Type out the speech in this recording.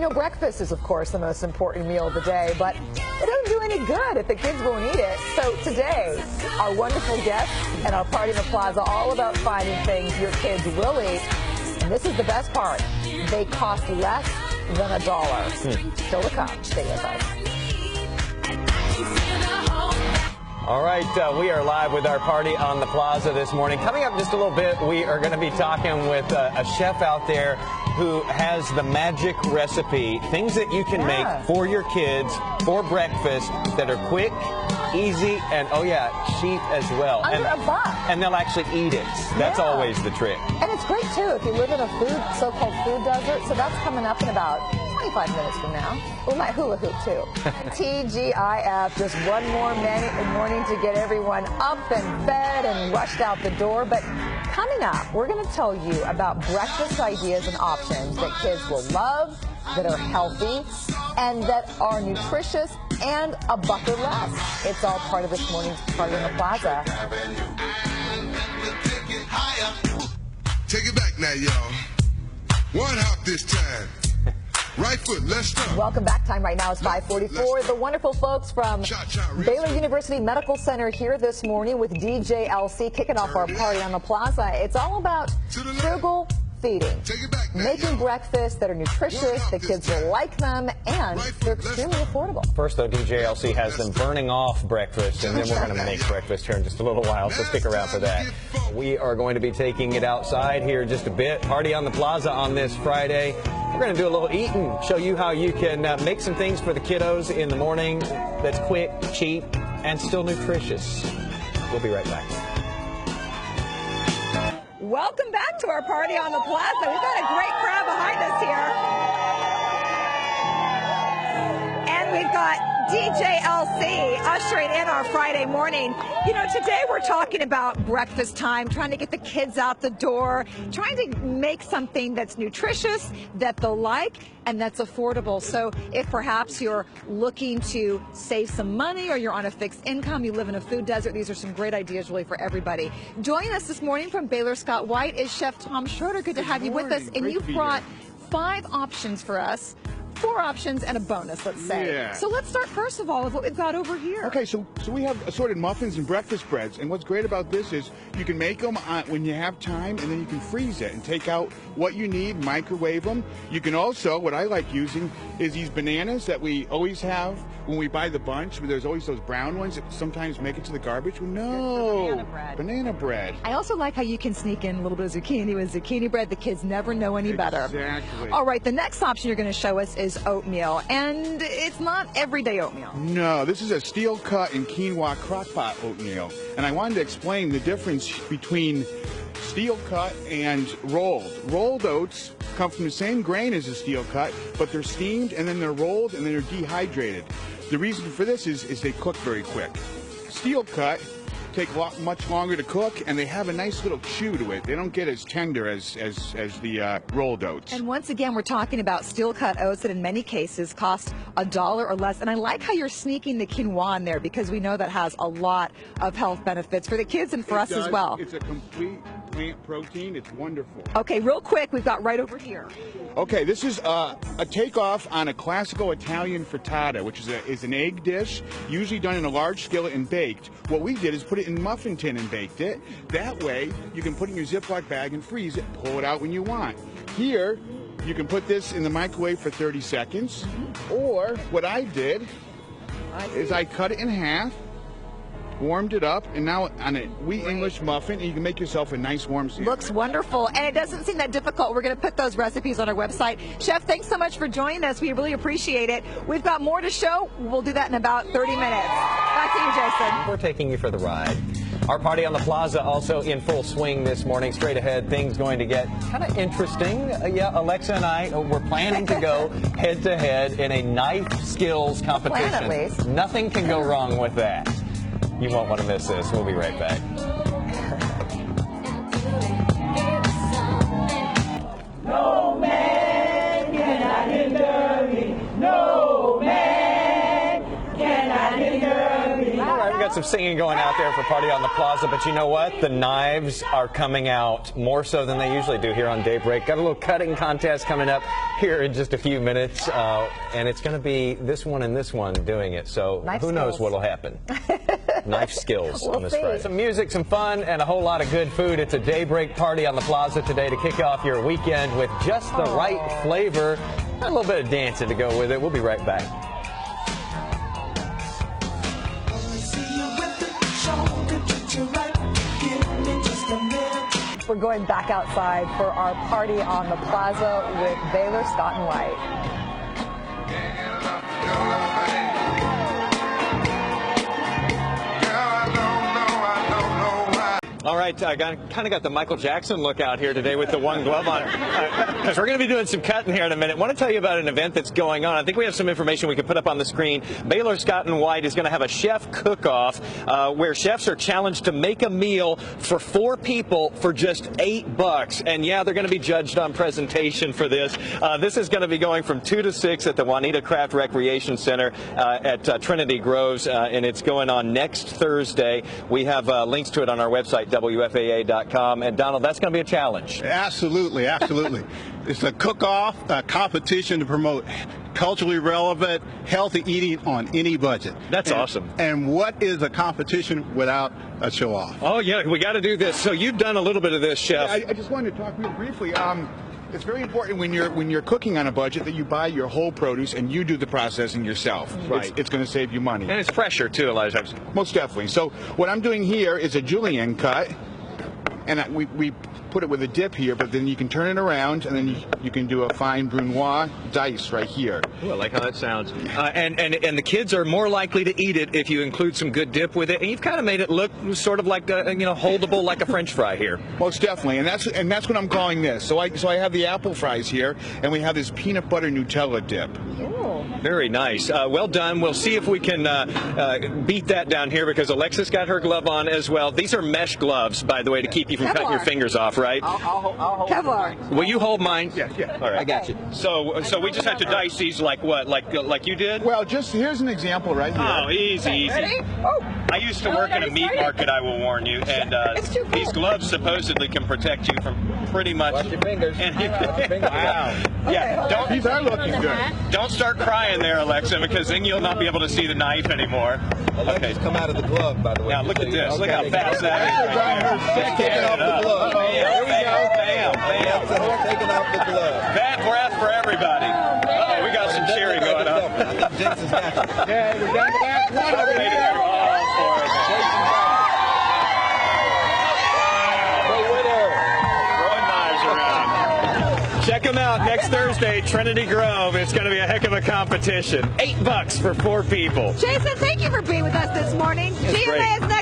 You know, breakfast is, of course, the most important meal of the day, but it doesn't do any good if the kids won't eat it. So today, our wonderful guests and our party in the plaza all about finding things your kids will eat. And this is the best part. They cost less than $1. Still to come. Stay with us. All right, we are live with our party on the plaza this morning. Coming up in just a little bit, we are going to be talking with a chef out there who has the magic recipe, things that you can make for your kids for breakfast that are quick, easy, and cheap as well. Under a buck. And they'll actually eat it. That's always the trick. And it's great, too, if you live in a so-called food desert. So that's coming up in about 25 minutes from now. We might hula hoop, too. TGIF, just one more morning to get everyone up and fed and rushed out the door. But coming up, we're going to tell you about breakfast ideas and options that kids will love, that are healthy, and that are nutritious and a buck or less. It's all part of this morning's Party in the Plaza. Take it back now, y'all. One hop this time. Right foot, let's start. Welcome back. Time right now is 5:44. The wonderful folks from Baylor University Medical Center here this morning with DJ LC kicking off our Party on the Plaza. It's all about frugal feeding, making breakfasts that are nutritious, the kids will like them, and they're extremely affordable. First, though, DJ LC has them burning off breakfast, and then we're going to make breakfast here in just a little while, so stick around for that. We are going to be taking it outside here in just a bit. Party on the Plaza on this Friday. We're going to do a little eating, show you how you can make some things for the kiddos in the morning that's quick, cheap, and still nutritious. We'll be right back. Welcome back to our Party on the Plaza. We've got a great crowd behind us here. And we've got DJ LC ushering in our Friday morning. You know, today we're talking about breakfast time, trying to get the kids out the door, trying to make something that's nutritious, that they'll like, and that's affordable. So if perhaps you're looking to save some money or you're on a fixed income, you live in a food desert, these are some great ideas really for everybody. Joining us this morning from Baylor Scott White is Chef Tom Schroeder. Good to have you with us. And you've brought 5 options for us. 4 options and a bonus, let's say. Yeah. So let's start first of all with what we've got over here. Okay, so we have assorted muffins and breakfast breads, and what's great about this is you can make them when you have time, and then you can freeze it and take out what you need, microwave them. You can also, what I like using is these bananas that we always have when we buy the bunch. There's always those brown ones that sometimes make it to the garbage. No, banana bread. Banana bread. I also like how you can sneak in a little bit of zucchini with zucchini bread. The kids never know any better. Exactly. All right, the next option you're going to show us is oatmeal, and it's not everyday oatmeal. No, this is a steel cut and quinoa crockpot oatmeal, and I wanted to explain the difference between steel cut and rolled. Rolled oats come from the same grain as a steel cut, but they're steamed and then they're rolled and then they're dehydrated. The reason for this is they cook very quick. Steel cut take much longer to cook, and they have a nice little chew to it. They don't get as tender as the rolled oats. And once again, we're talking about steel-cut oats that in many cases cost $1 or less. And I like how you're sneaking the quinoa in there because we know that has a lot of health benefits for the kids and for us as well. It's a complete plant protein. It's wonderful. Okay, real quick, we've got right over here. Okay, this is a takeoff on a classical Italian frittata, which is an egg dish, usually done in a large skillet and baked. What we did is put it in muffin tin and baked it. That way, you can put it in your Ziploc bag and freeze it, pull it out when you want. Here, you can put this in the microwave for 30 seconds, or what I did is I cut it in half, warmed it up, and now on a wheat English muffin, and you can make yourself a nice warm sandwich. Looks wonderful, and it doesn't seem that difficult. We're going to put those recipes on our website. Chef, thanks so much for joining us. We really appreciate it. We've got more to show. We'll do that in about 30 minutes. Back to you, Jason. We're taking you for the ride. Our Party on the Plaza also in full swing this morning. Straight ahead, things going to get kind of interesting. Alexa and I, we're planning to go head-to-head in a knife skills competition. Plan, at least. Nothing can go wrong with that. You won't want to miss this. We'll be right back. No man cannot hinder me. No man cannot hinder me. All right, we got got some singing going out there for Party on the Plaza, but you know what? The knives are coming out more so than they usually do here on Daybreak. Got a little cutting contest coming up here in just a few minutes, and it's going to be this one and this one doing it. So who knows what will happen? Knife skills on this Friday. Some music, some fun, and a whole lot of good food. It's a Daybreak Party on the Plaza today to kick off your weekend with just the right flavor. A little bit of dancing to go with it. We'll be right back. We're going back outside for our Party on the Plaza with Baylor, Scott, and White. All right, I kind of got the Michael Jackson look out here today with the one glove on, because we're going to be doing some cutting here in a minute. I want to tell you about an event that's going on. I think we have some information we can put up on the screen. Baylor, Scott, and White is going to have a chef cook-off where chefs are challenged to make a meal for 4 people for just $8. And yeah, they're going to be judged on presentation for this. This is going to be going from 2 to 6 at the Juanita Craft Recreation Center at Trinity Groves, and it's going on next Thursday. We have links to it on our website, WFAA.com. And Donald, that's going to be a challenge. Absolutely, absolutely. It's a cook-off, a competition to promote culturally relevant, healthy eating on any budget. That's awesome. And what is a competition without a show-off? Oh, yeah, we got to do this. So you've done a little bit of this, Chef. Yeah, I just wanted to talk real briefly. It's very important when you're cooking on a budget that you buy your whole produce and you do the processing yourself. Right. It's going to save you money. And it's fresher, too, a lot of times. Most definitely. So what I'm doing here is a julienne cut, and we put it with a dip here, but then you can turn it around, and then you can do a fine brunoise dice right here. Ooh, I like how that sounds. And the kids are more likely to eat it if you include some good dip with it. And you've kind of made it look sort of like holdable like a French fry here. Most definitely, and that's what I'm calling this. So I have the apple fries here, and we have this peanut butter Nutella dip. Ooh. Very nice. Well done. We'll see if we can beat that down here because Alexis got her glove on as well. These are mesh gloves, by the way, to keep you from cutting your fingers off, right? I'll hold Kevlar. Will you hold mine? Yeah. All right. I got you. So we just have to dice these like what? Like you did? Well, just here's an example right here. Oh, easy. Ready? Oh. I used to work in a meat market, I will warn you, and these gloves supposedly can protect you from pretty much. Watch your fingers. Wow. Yeah. These are looking good. Don't start crying there, Alexa, because then you'll not be able to see the knife anymore. Alexis come out of the glove, by the way. Now look at this. Okay, Look how fast that is. Taking off the glove. Here we go. Bam. Taking off the glove. Bad breath for everybody. Uh-oh, we got some cheering going on. Jinx has got you. Okay, we're down to that one over here. Check them out next Thursday, Trinity Grove. It's going to be a heck of a competition. $8 for 4 people. Jason, thank you for being with us this morning. GMA is next.